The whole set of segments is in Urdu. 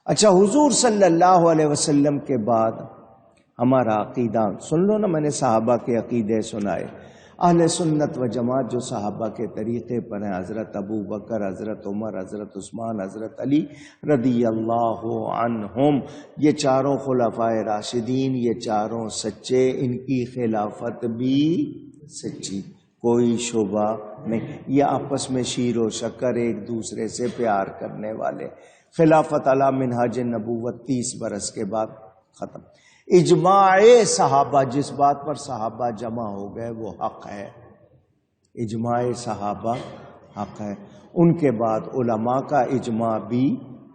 اچھا، حضور صلی اللہ علیہ وسلم کے بعد ہمارا عقیدہ سن لو نا، میں نے صحابہ کے عقیدے سنائے. اہل سنت و جماعت جو صحابہ کے طریقے پر ہیں، حضرت ابو بکر، حضرت عمر، حضرت عثمان، حضرت علی رضی اللہ عنہم، یہ چاروں خلفائے راشدین، یہ چاروں سچے، ان کی خلافت بھی سچی، کوئی شبہ نہیں. یہ آپس میں شیر و شکر، ایک دوسرے سے پیار کرنے والے. خلافت علی منہاج نبوت 30 برس کے بعد ختم. اجماع صحابہ، جس بات پر صحابہ جمع ہو گئے وہ حق ہے. اجماع صحابہ حق ہے. ان کے بعد علماء کا اجماع بھی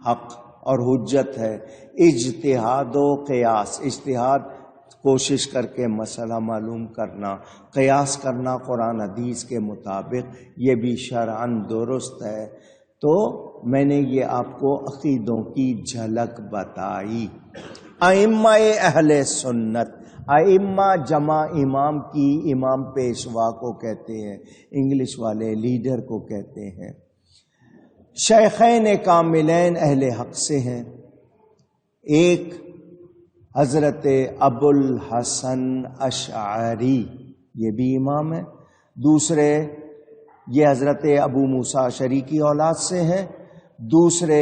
حق اور حجت ہے. اجتہاد و قیاس، اجتہاد کوشش کر کے مسئلہ معلوم کرنا، قیاس کرنا قرآن حدیث کے مطابق، یہ بھی شرعاً درست ہے. تو میں نے یہ آپ کو عقیدوں کی جھلک بتائی. ائمہ اہل سنت، ائمہ جمع امام کی، امام پیشوا کو کہتے ہیں، انگلش والے لیڈر کو کہتے ہیں. شیخین کاملین اہل حق سے ہیں. ایک حضرت ابو الحسن اشعری، یہ بھی امام ہے. دوسرے یہ حضرت ابو موسیٰ اشعری کی اولاد سے ہیں. دوسرے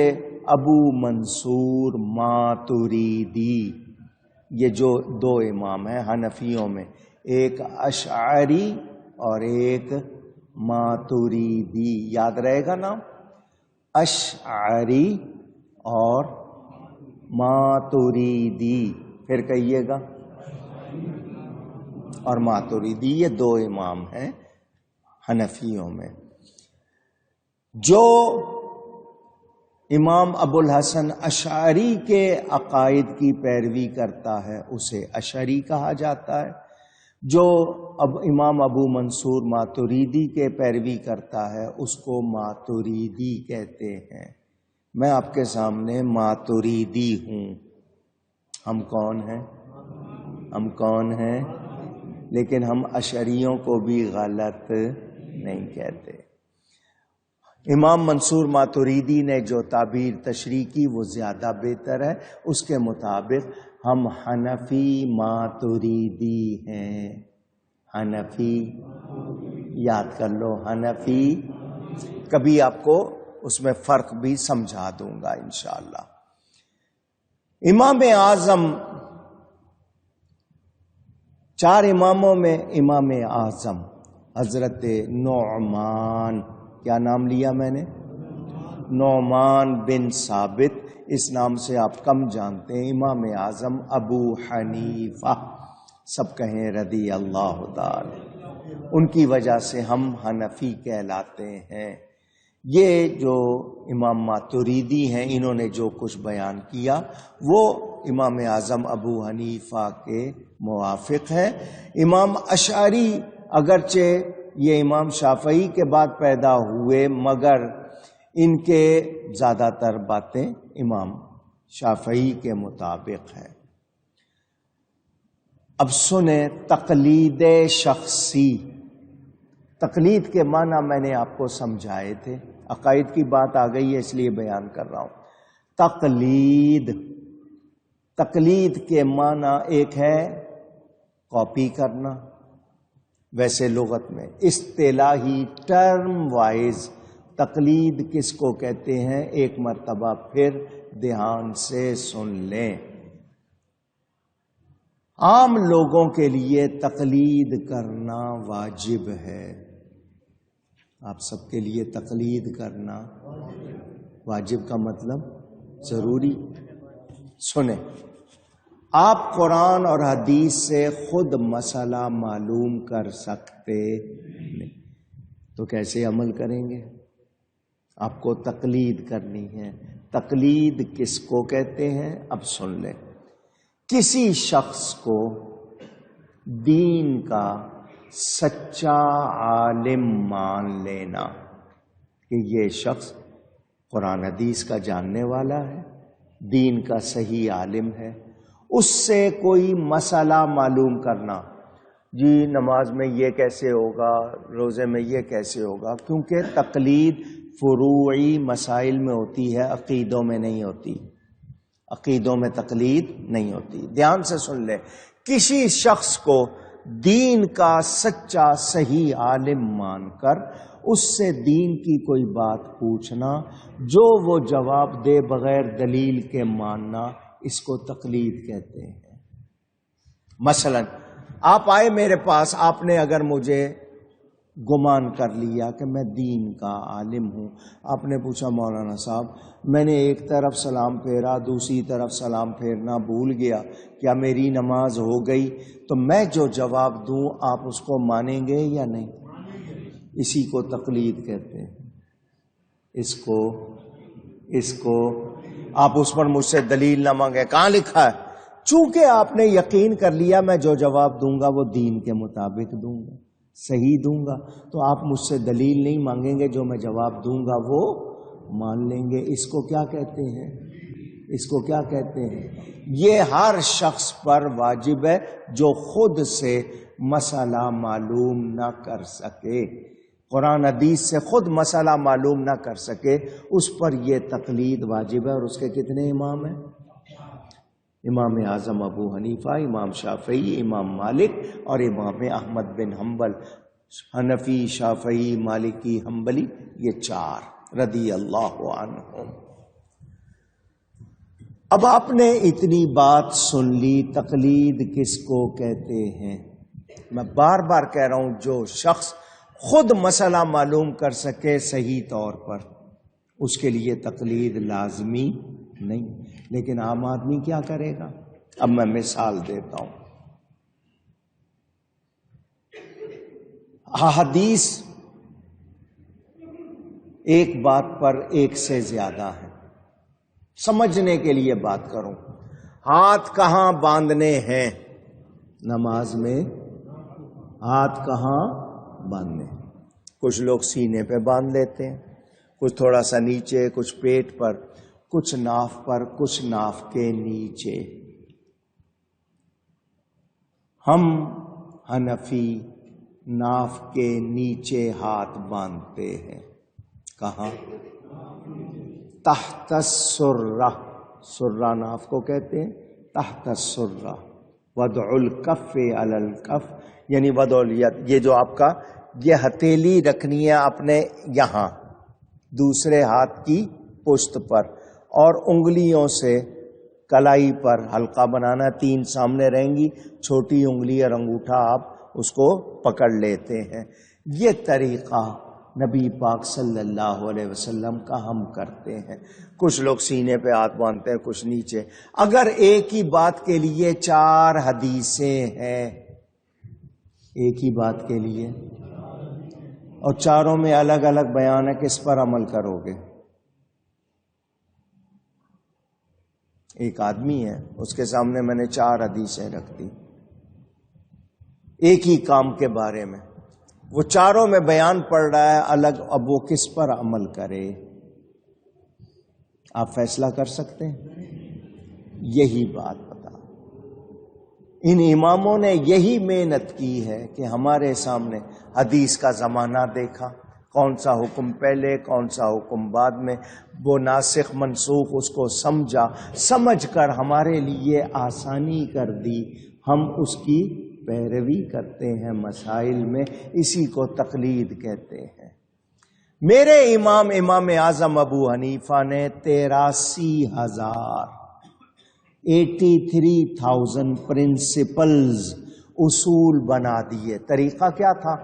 ابو منصور ماتریدی. یہ جو دو امام ہیں حنفیوں میں، ایک اشعری اور ایک ماتریدی. یاد رہے گا نام، اشعری اور ماتریدی. پھر کہیے گا، اور ماتریدی، یہ دو امام ہیں حنفیوں میں. جو امام ابو الحسن اشعری کے عقائد کی پیروی کرتا ہے اسے اشعری کہا جاتا ہے. جو اب امام ابو منصور ماتریدی کے پیروی کرتا ہے اس کو ماتریدی کہتے ہیں. میں آپ کے سامنے ماتریدی ہوں. ہم کون ہیں؟ ہم کون ہیں؟ لیکن ہم اشعریوں کو بھی غلط نہیں کہتے. امام منصور ماتریدی نے جو تعبیر تشریح کی وہ زیادہ بہتر ہے. اس کے مطابق ہم حنفی ماتریدی ہیں. حنفی، یاد کر لو، حنفی. کبھی آپ کو اس میں فرق بھی سمجھا دوں گا انشاءاللہ. امام اعظم، 4 اماموں میں امام اعظم حضرت نعمان، کیا نام لیا میں نے؟ نعمان بن ثابت. اس نام سے آپ کم جانتے ہیں. امام اعظم ابو حنیفہ، سب کہیں رضی اللہ تعالی. ان کی وجہ سے ہم حنفی کہلاتے ہیں. یہ جو امام ماتریدی ہیں، انہوں نے جو کچھ بیان کیا وہ امام اعظم ابو حنیفہ کے موافق ہے. امام اشعری اگرچہ یہ امام شافعی کے بعد پیدا ہوئے، مگر ان کے زیادہ تر باتیں امام شافعی کے مطابق ہیں. اب سنیں تقلید شخصی. تقلید کے معنی میں نے آپ کو سمجھائے تھے. عقائد کی بات آ گئی ہے اس لیے بیان کر رہا ہوں. تقلید، تقلید کے معنی ایک ہے کاپی کرنا، ویسے لغت میں اصطلاحی ٹرم وائز تقلید کس کو کہتے ہیں، ایک مرتبہ پھر دھیان سے سن لیں. عام لوگوں کے لیے تقلید کرنا واجب ہے. آپ سب کے لیے تقلید کرنا واجب کا مطلب ضروری. سنیں، آپ قرآن اور حدیث سے خود مسئلہ معلوم کر سکتے نہیں تو کیسے عمل کریں گے؟ آپ کو تقلید کرنی ہے. تقلید کس کو کہتے ہیں؟ اب سن لیں. کسی شخص کو دین کا سچا عالم مان لینا کہ یہ شخص قرآن حدیث کا جاننے والا ہے، دین کا صحیح عالم ہے. اس سے کوئی مسئلہ معلوم کرنا، جی نماز میں یہ کیسے ہوگا، روزے میں یہ کیسے ہوگا، کیونکہ تقلید فروعی مسائل میں ہوتی ہے، عقیدوں میں نہیں ہوتی. عقیدوں میں تقلید نہیں ہوتی. دھیان سے سن لے, کسی شخص کو دین کا سچا صحیح عالم مان کر اس سے دین کی کوئی بات پوچھنا, جو وہ جواب دے بغیر دلیل کے ماننا, اس کو تقلید کہتے ہیں. مثلا آپ آئے میرے پاس, آپ نے اگر مجھے گمان کر لیا کہ میں دین کا عالم ہوں, آپ نے پوچھا مولانا صاحب میں نے ایک طرف سلام پھیرا دوسری طرف سلام پھیرنا بھول گیا, کیا میری نماز ہو گئی؟ تو میں جو جواب دوں آپ اس کو مانیں گے یا نہیں؟ اسی کو تقلید کہتے ہیں. اس کو آپ اس پر مجھ سے دلیل نہ مانگے, کہاں لکھا ہے؟ چونکہ آپ نے یقین کر لیا میں جو جواب دوں گا وہ دین کے مطابق دوں گا, صحیح دوں گا, تو آپ مجھ سے دلیل نہیں مانگیں گے, جو میں جواب دوں گا وہ مان لیں گے. اس کو کیا کہتے ہیں؟ اس کو کیا کہتے ہیں؟ یہ ہر شخص پر واجب ہے جو خود سے مسئلہ معلوم نہ کر سکے, قرآن حدیث سے خود مسئلہ معلوم نہ کر سکے, اس پر یہ تقلید واجب ہے. اور اس کے کتنے امام ہیں؟ امام اعظم ابو حنیفہ, امام شافعی, امام مالک اور امام احمد بن حنبل. حنفی, شافعی, مالکی, حنبلی, یہ چار رضی اللہ عنہم. اب آپ نے اتنی بات سن لی, تقلید کس کو کہتے ہیں؟ میں بار بار کہہ رہا ہوں, جو شخص خود مسئلہ معلوم کر سکے صحیح طور پر, اس کے لیے تقلید لازمی نہیں. لیکن عام آدمی کیا کرے گا؟ اب میں مثال دیتا ہوں. حدیث ایک بات پر ایک سے زیادہ ہے. سمجھنے کے لیے بات کروں, ہاتھ کہاں باندھنے ہیں نماز میں؟ ہاتھ کہاں باندھنے؟ کچھ لوگ سینے پہ باندھ لیتے ہیں, کچھ تھوڑا سا نیچے, کچھ پیٹ پر, کچھ ناف پر, کچھ ناف کے نیچے. ہم حنفی ناف کے نیچے ہاتھ باندھتے ہیں. کہاں؟ تحت السرہ, سرہ ناف کو کہتے ہیں, تحت السرہ. وضع الکف علی الکف, یعنی وضع الید, یہ جو آپ کا یہ ہتھیلی رکھنی ہے اپنے یہاں دوسرے ہاتھ کی پشت پر, اور انگلیوں سے کلائی پر حلقہ بنانا, 3 سامنے رہیں گی, چھوٹی انگلی اور انگوٹھا آپ اس کو پکڑ لیتے ہیں. یہ طریقہ نبی پاک صلی اللہ علیہ وسلم کا ہم کرتے ہیں. کچھ لوگ سینے پہ ہاتھ باندھتے ہیں, کچھ نیچے. اگر ایک ہی بات کے لیے 4 حدیثیں ہیں, ایک ہی بات کے لیے, اور چاروں میں الگ الگ بیان ہے, کس پر عمل کرو گے؟ ایک آدمی ہے, اس کے سامنے میں نے 4 حدیثیں رکھ دی ایک ہی کام کے بارے میں, وہ چاروں میں بیان پڑ رہا ہے الگ, اب وہ کس پر عمل کرے؟ آپ فیصلہ کر سکتے ہیں؟ یہی بات بتا, ان اماموں نے یہی محنت کی ہے کہ ہمارے سامنے حدیث کا زمانہ دیکھا, کون سا حکم پہلے کون سا حکم بعد میں, وہ ناسخ منسوخ اس کو سمجھا, سمجھ کر ہمارے لیے آسانی کر دی, ہم اس کی پیروی کرتے ہیں مسائل میں. اسی کو تقلید کہتے ہیں. میرے امام اعظم ابو حنیفہ نے 83,000 پرنسپلز, اصول بنا دیے. طریقہ کیا تھا؟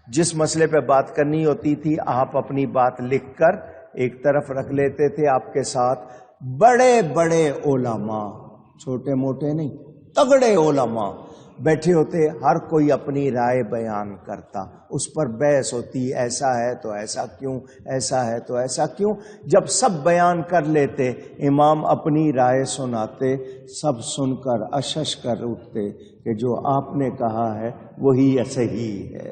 جس مسئلے پہ بات کرنی ہوتی تھی آپ اپنی بات لکھ کر ایک طرف رکھ لیتے تھے, آپ کے ساتھ بڑے بڑے علماء, چھوٹے موٹے نہیں, تگڑے علماء بیٹھے ہوتے, ہر کوئی اپنی رائے بیان کرتا, اس پر بحث ہوتی, ایسا ہے تو ایسا کیوں, ایسا ہے تو ایسا کیوں. جب سب بیان کر لیتے, امام اپنی رائے سناتے, سب سن کر اشش کر اٹھتے کہ جو آپ نے کہا ہے وہی صحیح ہے.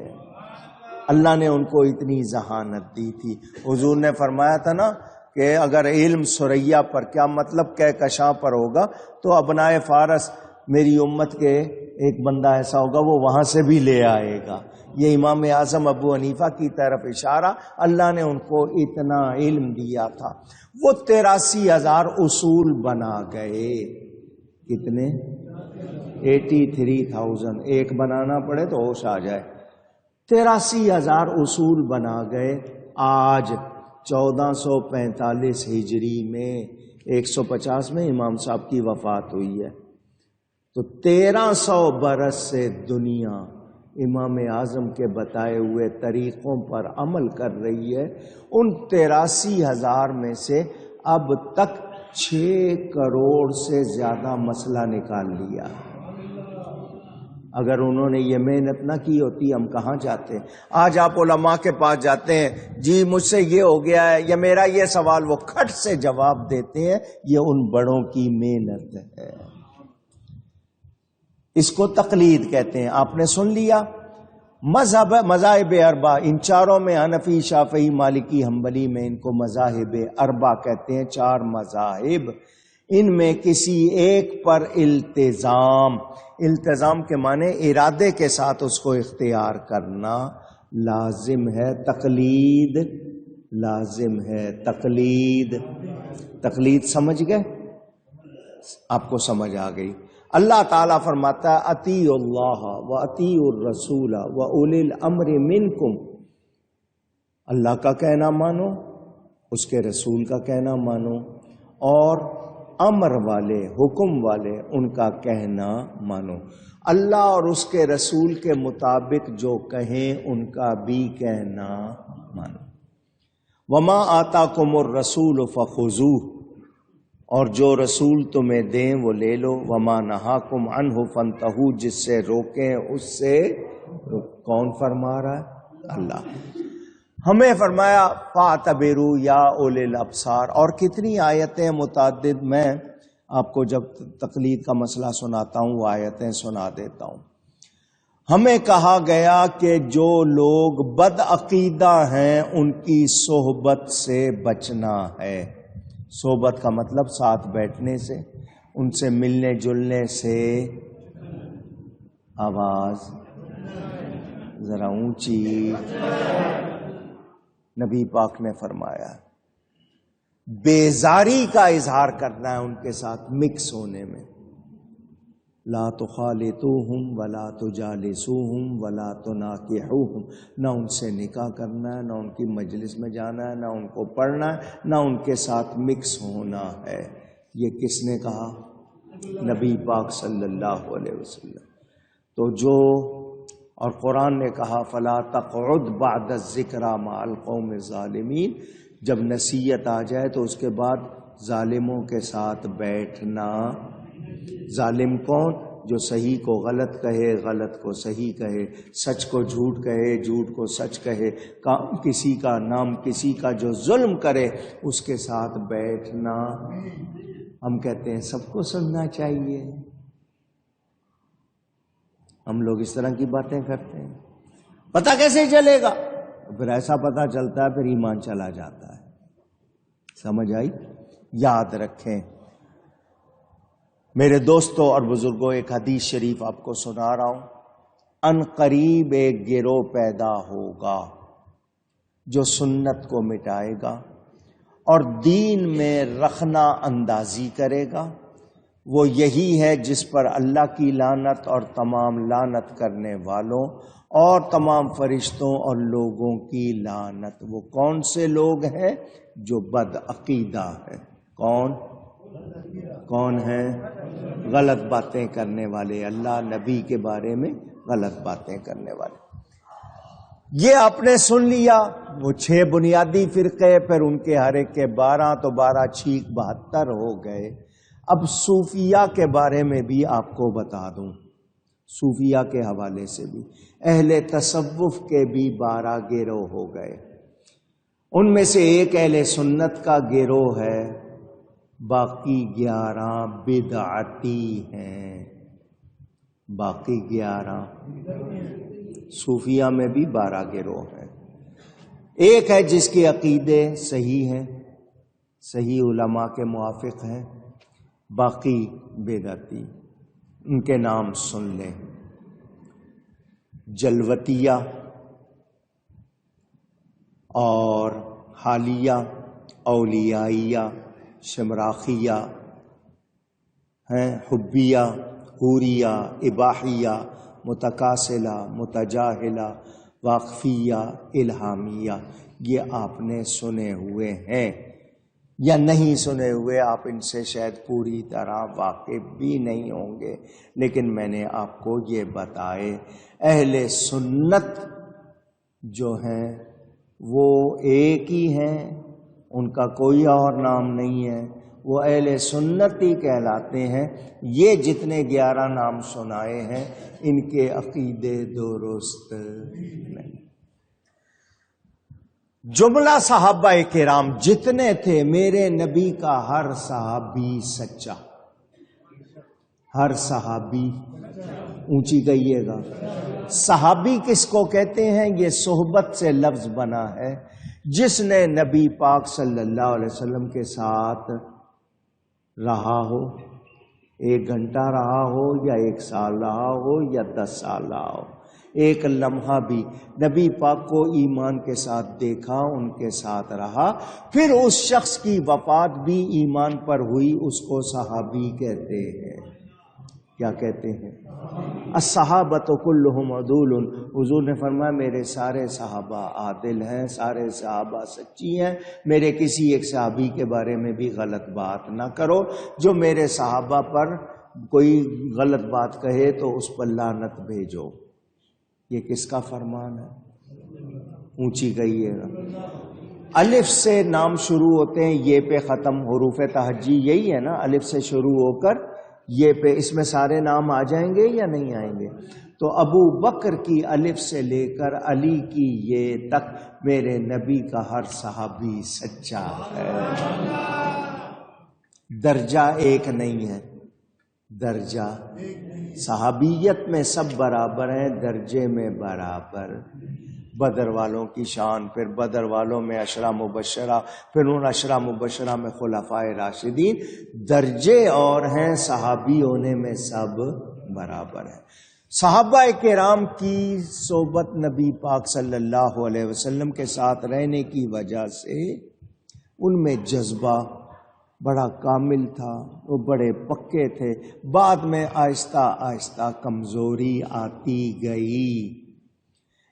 اللہ نے ان کو اتنی ذہانت دی تھی. حضور نے فرمایا تھا نا کہ اگر علم ثریا پر, کیا مطلب کہکشاں پر ہوگا, تو ابنائے فارس میری امت کے ایک بندہ ایسا ہوگا وہ وہاں سے بھی لے آئے گا. یہ امام اعظم ابو حنیفہ کی طرف اشارہ، اللہ نے ان کو اتنا علم دیا تھا، وہ 83,000 اصول بنا گئے۔ کتنے؟ 83,000، ایک بنانا پڑے تو ہوش آ جائے۔ 83,000 اصول بنا گئے۔ آج 1445 ہجری میں 150 میں امام صاحب کی وفات ہوئی ہے، تو 1300 برس سے دنیا امام اعظم کے بتائے ہوئے طریقوں پر عمل کر رہی ہے۔ ان 83,000 میں سے اب تک 6 کروڑ سے زیادہ مسئلہ نکال لیا۔ اگر انہوں نے یہ محنت نہ کی ہوتی ہم کہاں جاتے؟ آج آپ علماء کے پاس جاتے ہیں، جی مجھ سے یہ ہو گیا ہے یا میرا یہ سوال، وہ کھٹ سے جواب دیتے ہیں۔ یہ ان بڑوں کی محنت ہے، اس کو تقلید کہتے ہیں۔ آپ نے سن لیا مذاہب اربع، ان چاروں میں حنفی، شافعی، مالکی، حنبلی میں ان کو مذاہب اربع کہتے ہیں، 4 مذاہب۔ ان میں کسی ایک پر التزام کے معنی ارادے کے ساتھ اس کو اختیار کرنا لازم ہے، تقلید لازم ہے۔ تقلید سمجھ گئے؟ آپ کو سمجھ آ گئی؟ اللہ تعالیٰ فرماتا ہے اطیعوا اللہ و اطیعوا الرسول و اولی الامر منکم، اللہ کا کہنا مانو، اس کے رسول کا کہنا مانو، اور امر والے، حکم والے، ان کا کہنا مانو۔ اللہ اور اس کے رسول کے مطابق جو کہیں ان کا بھی کہنا مانو۔ وما آتاکم الرسول فخذوہ، اور جو رسول تمہیں دیں وہ لے لو۔ وما نہاکم عنہ فانتہوا، جس سے روکیں اس سے کون فرما رہا ہے؟ اللہ۔ ہمیں فرمایا فاعتبروا یا اولی الابصار، اور کتنی آیتیں متعدد، میں آپ کو جب تقلید کا مسئلہ سناتا ہوں وہ آیتیں سنا دیتا ہوں۔ ہمیں کہا گیا کہ جو لوگ بد عقیدہ ہیں ان کی صحبت سے بچنا ہے۔ صحبت کا مطلب ساتھ بیٹھنے سے، ان سے ملنے جلنے سے۔ آواز ذرا اونچی۔ نبی پاک نے فرمایا بیزاری کا اظہار کرنا ہے ان کے ساتھ مکس ہونے میں۔ لا تخالطوہم ولا تجالسوہم ولا تناکحوہم، نہ ان سے نکاح کرنا ہے، نہ ان کی مجلس میں جانا ہے، نہ ان کو پڑھنا ہے، نہ ان کے ساتھ مکس ہونا ہے۔ یہ کس نے کہا؟ نبی پاک صلی اللہ علیہ وسلم۔ تو جو، اور قرآن نے کہا فلا تقعد بعد الذکری مع القوم الظالمین، جب نصیحت آ جائے تو اس کے بعد ظالموں کے ساتھ بیٹھنا۔ ظالم کون؟ جو صحیح کو غلط کہے، غلط کو صحیح کہے، سچ کو جھوٹ کہے، جھوٹ کو سچ کہے، کام کسی کا نام کسی کا جو ظلم کرے اس کے ساتھ بیٹھنا۔ ہم کہتے ہیں سب کو سننا چاہیے، ہم لوگ اس طرح کی باتیں کرتے ہیں۔ پتہ کیسے چلے گا؟ پھر ایسا پتہ چلتا ہے پھر ایمان چلا جاتا ہے۔ سمجھ آئی؟ یاد رکھیں میرے دوستوں اور بزرگوں، ایک حدیث شریف آپ کو سنا رہا ہوں۔ ان قریب ایک گروہ پیدا ہوگا جو سنت کو مٹائے گا اور دین میں رخنا اندازی کرے گا، وہ یہی ہے جس پر اللہ کی لعنت اور تمام لعنت کرنے والوں اور تمام فرشتوں اور لوگوں کی لعنت۔ وہ کون سے لوگ ہیں؟ جو بد عقیدہ ہے۔ کون ہیں؟ غلط باتیں کرنے والے، اللہ نبی کے بارے میں غلط باتیں کرنے والے۔ یہ آپ نے سن لیا، وہ 6 بنیادی فرقے، پھر ان کے ہر ایک کے 12 تو 12 چھیک 72 ہو گئے۔ اب صوفیہ کے بارے میں بھی آپ کو بتا دوں، صوفیہ کے حوالے سے بھی اہل تصوف کے بھی 12 گروہ ہو گئے۔ ان میں سے ایک اہل سنت کا گروہ ہے، باقی 11 بدعتی ہیں۔ باقی 11 صوفیہ میں بھی 12 گروہ ہیں۔ ایک ہے جس کے عقیدے صحیح ہیں، صحیح علماء کے موافق ہیں، باقی بدعتی۔ ان کے نام سن لیں: جلوتیہ، اور حالیہ، اولیائیہ، شمراخیہ ہیں، حبیہ، حوریہ، اباحیہ، متکاسلہ، متجاہلہ، واقفیہ، الہامیہ. یہ آپ نے سنے ہوئے ہیں یا نہیں سنے ہوئے، آپ ان سے شاید پوری طرح واقف بھی نہیں ہوں گے، لیکن میں نے آپ کو یہ بتائے. اہل سنت جو ہیں وہ ایک ہی ہیں، ان کا کوئی اور نام نہیں ہے، وہ اہل سنت ہی کہلاتے ہیں. یہ جتنے 11 نام سنائے ہیں ان کے عقیدے درست نہیں. جملہ صحابہ کرام جتنے تھے، میرے نبی کا ہر صحابی سچا. ہر صحابی، اونچی کہیے گا. صحابی کس کو کہتے ہیں؟ یہ صحبت سے لفظ بنا ہے، جس نے نبی پاک صلی اللہ علیہ وسلم کے ساتھ رہا ہو، 1 گھنٹہ رہا ہو یا 1 سال رہا ہو یا 10 سال رہا ہو، ایک لمحہ بھی نبی پاک کو ایمان کے ساتھ دیکھا، ان کے ساتھ رہا، پھر اس شخص کی وفات بھی ایمان پر ہوئی، اس کو صحابی کہتے ہیں. کیا کہتے ہیں؟ الصحابۃ کلہم عدول. حضور نے فرمایا میرے سارے صحابہ عادل ہیں، سارے صحابہ سچی ہیں، میرے کسی ایک صحابی کے بارے میں بھی غلط بات نہ کرو. جو میرے صحابہ پر کوئی غلط بات کہے تو اس پر لعنت بھیجو. یہ کس کا فرمان ہے؟ اونچی کہیے گا. الف سے نام شروع ہوتے ہیں، یہ پہ ختم، حروف تہجی یہی ہے نا، الف سے شروع ہو کر یہ پہ. اس میں سارے نام آ جائیں گے یا نہیں آئیں گے؟ تو ابو بکر کی الف سے لے کر علی کی یہ تک میرے نبی کا ہر صحابی سچا ہے. درجہ ایک نہیں ہے، درجہ صحابیت میں سب برابر ہیں، درجے میں برابر. بدر والوں کی شان، پھر بدر والوں میں عشرہ مبشرہ، پھر ان عشرہ مبشرہ میں خلفائے راشدین، درجے اور ہیں، صحابی ہونے میں سب برابر ہیں. صحابہ کرام کی صحبت نبی پاک صلی اللہ علیہ وسلم کے ساتھ رہنے کی وجہ سے ان میں جذبہ بڑا کامل تھا، وہ بڑے پکے تھے. بعد میں آہستہ آہستہ کمزوری آتی گئی.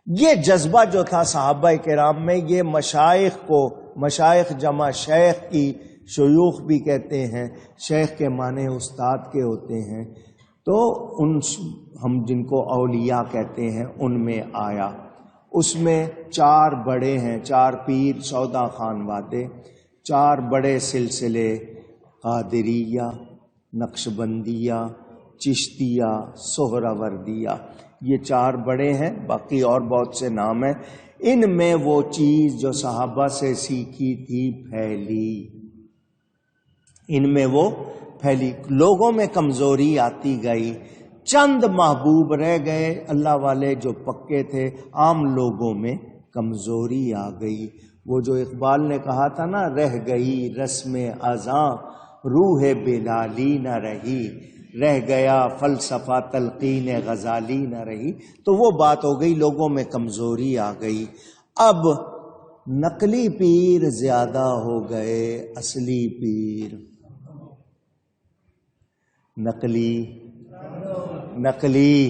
یہ جذبہ جو تھا صحابہ کرام میں، یہ مشائخ کو، مشائخ جمع شیخ کی، شیوخ بھی کہتے ہیں، شیخ کے معنی استاد کے ہوتے ہیں، تو ان ہم جن کو اولیاء کہتے ہیں ان میں آیا. اس میں 4 بڑے ہیں، 4 پیر سودا خان وادے، 4 بڑے سلسلے، قادریہ، نقشبندیہ، چشتیہ، سہروردیہ، یہ 4 بڑے ہیں. باقی اور بہت سے نام ہیں. ان میں وہ چیز جو صحابہ سے سیکھی تھی پھیلی، ان میں وہ پھیلی. لوگوں میں کمزوری آتی گئی، چند محبوب رہ گئے اللہ والے جو پکے تھے، عام لوگوں میں کمزوری آ گئی. وہ جو اقبال نے کہا تھا نا، رہ گئی رسم اذاں روح بلالی نہ رہی، رہ گیا فلسفہ تلقین غزالی نہ رہی. تو وہ بات ہو گئی، لوگوں میں کمزوری آ گئی. اب نقلی پیر زیادہ ہو گئے، اصلی پیر نقلی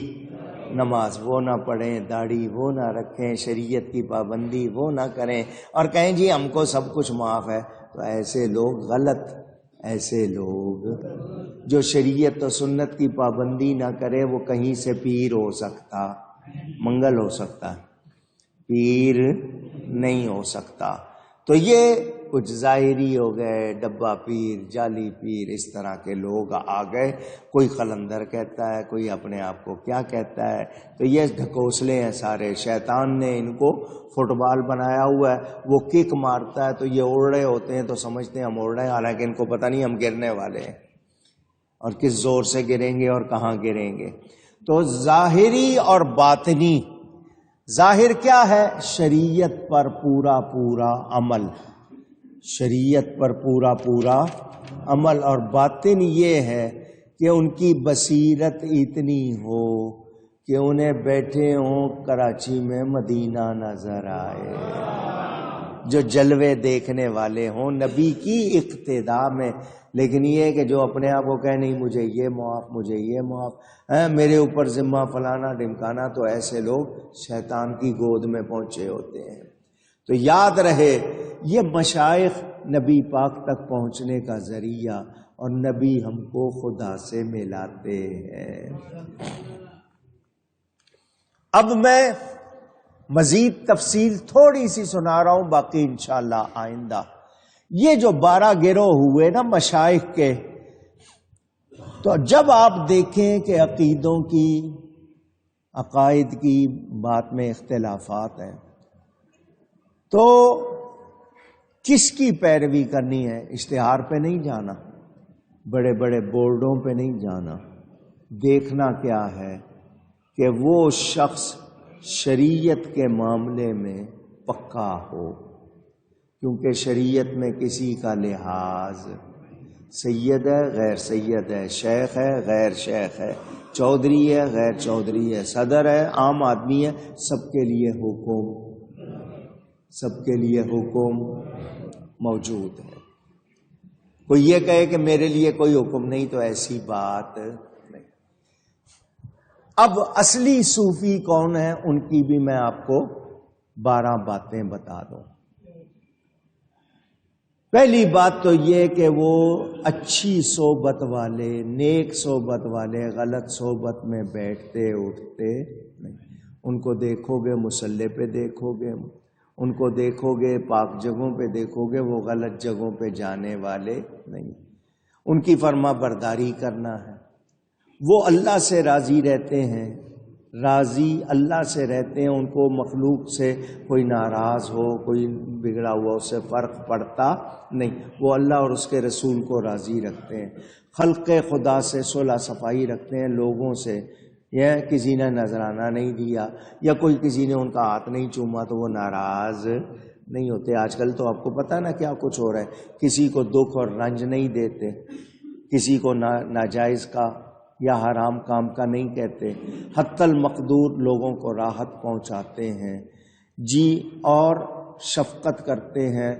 نماز وہ نہ پڑھیں، داڑھی وہ نہ رکھیں، شریعت کی پابندی وہ نہ کریں، اور کہیں جی ہم کو سب کچھ معاف ہے. تو ایسے لوگ غلط، ایسے لوگ جو شریعت و سنت کی پابندی نہ کرے، وہ کہیں سے پیر ہو سکتا، منگل ہو سکتا، پیر نہیں ہو سکتا. تو یہ کچھ ظاہری ہو گئے، ڈبہ پیر، جعلی پیر، اس طرح کے لوگ آ گئے. کوئی قلندر کہتا ہے، کوئی اپنے آپ کو کیا کہتا ہے. تو یہ ڈھکوسلے ہیں سارے، شیطان نے ان کو فٹ بال بنایا ہوا ہے. وہ کک مارتا ہے تو یہ اڑ رہے ہوتے ہیں، تو سمجھتے ہیں ہم اڑ رہے ہیں، حالانکہ ان کو پتہ نہیں ہم گرنے والے ہیں، اور کس زور سے گریں گے اور کہاں گریں گے. تو ظاہری اور باطنی، ظاہر کیا ہے؟ شریعت پر پورا پورا عمل، شریعت پر پورا پورا عمل. اور باطن یہ ہے کہ ان کی بصیرت اتنی ہو کہ انہیں بیٹھے ہوں کراچی میں مدینہ نظر آئے. جو جلوے دیکھنے والے ہوں نبی کی اقتدا میں، لیکن یہ کہ جو اپنے آپ کو کہے نہیں مجھے یہ معاف، مجھے یہ معاف، میرے اوپر ذمہ فلانا ڈمکانا، تو ایسے لوگ شیطان کی گود میں پہنچے ہوتے ہیں۔ تو یاد رہے یہ مشائخ نبی پاک تک پہنچنے کا ذریعہ، اور نبی ہم کو خدا سے ملاتے ہیں۔ اب میں مزید تفصیل تھوڑی سی سنا رہا ہوں، باقی انشاءاللہ آئندہ۔ یہ جو 12 گروہ ہوئے نا مشائخ کے، تو جب آپ دیکھیں کہ عقیدوں کی، عقائد کی بات میں اختلافات ہیں، تو کس کی پیروی کرنی ہے؟ اشتہار پہ نہیں جانا، بڑے بڑے بورڈوں پہ نہیں جانا، دیکھنا کیا ہے کہ وہ شخص شریعت کے معاملے میں پکا ہو، کیونکہ شریعت میں کسی کا لحاظ، سید ہے غیر سید ہے، شیخ ہے غیر شیخ ہے، چودھری ہے غیر چودھری ہے، صدر ہے عام آدمی ہے، سب کے لیے حکم، سب کے لیے حکم موجود ہے۔ کوئی یہ کہے کہ میرے لیے کوئی حکم نہیں، تو ایسی بات نہیں۔ اب اصلی صوفی کون ہیں ان کی بھی میں آپ کو 12 باتیں بتا دوں۔ پہلی بات تو یہ کہ وہ اچھی صحبت والے، نیک صحبت والے غلط صحبت میں بیٹھتے اٹھتے نہیں۔ ان کو دیکھو گے مصلی پہ دیکھو گے، ان کو دیکھو گے پاک جگہوں پہ دیکھو گے، وہ غلط جگہوں پہ جانے والے نہیں۔ ان کی فرما برداری کرنا ہے۔ وہ اللہ سے راضی رہتے ہیں، راضی اللہ سے رہتے ہیں، ان کو مخلوق سے کوئی ناراض ہو، کوئی بگڑا ہوا اس سے فرق پڑتا نہیں۔ وہ اللہ اور اس کے رسول کو راضی رکھتے ہیں، خلق خدا سے صلح صفائی رکھتے ہیں، لوگوں سے یہ کسی نے نذرانہ نہیں دیا یا کوئی کسی نے ان کا ہاتھ نہیں چوما تو وہ ناراض نہیں ہوتے۔ آج کل تو آپ کو پتہ نا کیا کچھ ہو رہا ہے، کسی کو دکھ اور رنج نہیں دیتے، کسی کو ناجائز کا یا حرام کام کا نہیں کہتے، حتی المقدور لوگوں کو راحت پہنچاتے ہیں جی، اور شفقت کرتے ہیں،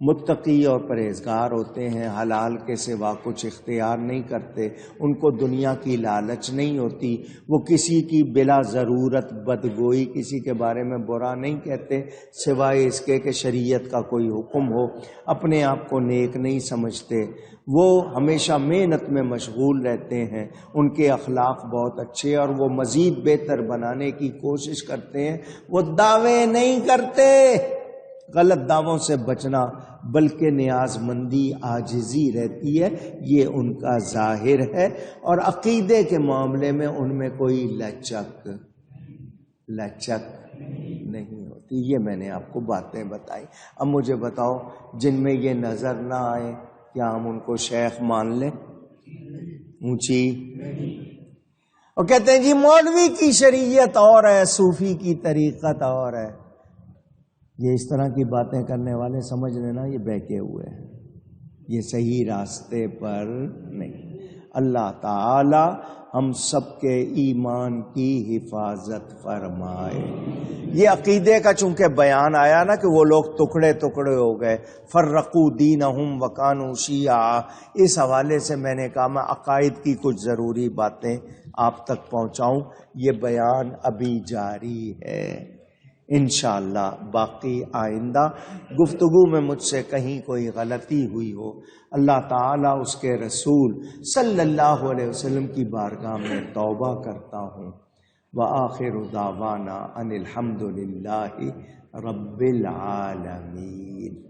متقی اور پرہیزگار ہوتے ہیں، حلال کے سوا کچھ اختیار نہیں کرتے، ان کو دنیا کی لالچ نہیں ہوتی، وہ کسی کی بلا ضرورت بدگوئی، کسی کے بارے میں برا نہیں کہتے سوائے اس کے کہ شریعت کا کوئی حکم ہو، اپنے آپ کو نیک نہیں سمجھتے، وہ ہمیشہ محنت میں مشغول رہتے ہیں، ان کے اخلاق بہت اچھے اور وہ مزید بہتر بنانے کی کوشش کرتے ہیں، وہ دعوے نہیں کرتے، غلط دعووں سے بچنا بلکہ نیاز مندی عاجزی رہتی ہے، یہ ان کا ظاہر ہے، اور عقیدے کے معاملے میں ان میں کوئی لچک نہیں ہوتی۔ یہ میں نے آپ کو باتیں بتائی۔ اب مجھے بتاؤ جن میں یہ نظر نہ آئے کیا ہم ان کو شیخ مان لیں؟ اونچی اور کہتے ہیں جی مولوی کی شریعت اور ہے، صوفی کی طریقت اور ہے۔ یہ اس طرح کی باتیں کرنے والے سمجھ لینا یہ بہکے ہوئے ہیں، یہ صحیح راستے پر نہیں۔ اللہ تعالی ہم سب کے ایمان کی حفاظت فرمائے۔ یہ عقیدے کا چونکہ بیان آیا نا کہ وہ لوگ ٹکڑے ٹکڑے ہو گئے، فرقوا دینہم وکانوا شیعا، اس حوالے سے میں نے کہا میں عقائد کی کچھ ضروری باتیں آپ تک پہنچاؤں، یہ بیان ابھی جاری ہے، انشاءاللہ باقی آئندہ۔ گفتگو میں مجھ سے کہیں کوئی غلطی ہوئی ہو، اللہ تعالیٰ اس کے رسول صلی اللہ علیہ وسلم کی بارگاہ میں توبہ کرتا ہوں۔ وآخر دعوانا ان الحمد للہ رب العالمین۔